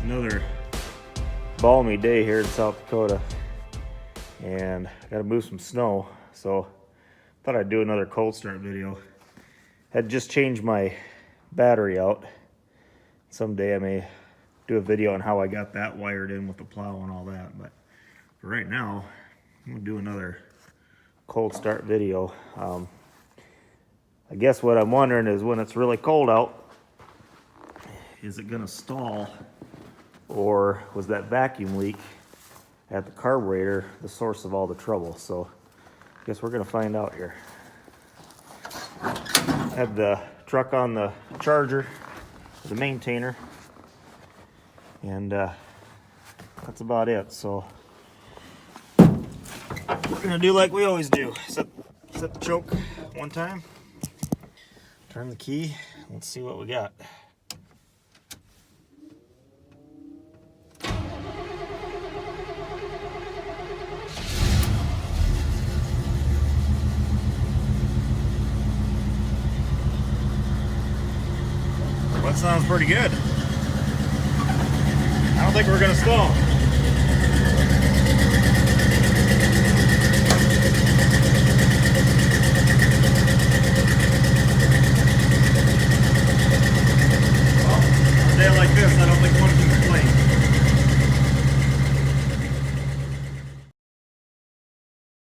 Another balmy day here in South Dakota, and I gotta move some snow, so thought I'd do another cold start video. Had just changed my battery out. Someday I may do a video on how I got that wired in with the plow and all that, but for right now I'm gonna do another cold start video. I guess what I'm wondering is, when it's really cold out, is it gonna stall, or was that vacuum leak at the carburetor the source of all the trouble? So I guess we're gonna find out here. I have the truck on the charger, the maintainer, and that's about it. So we're gonna do like we always do. Set the choke one time, turn the key, let's see what we got. That sounds pretty good. I don't think we're gonna stall.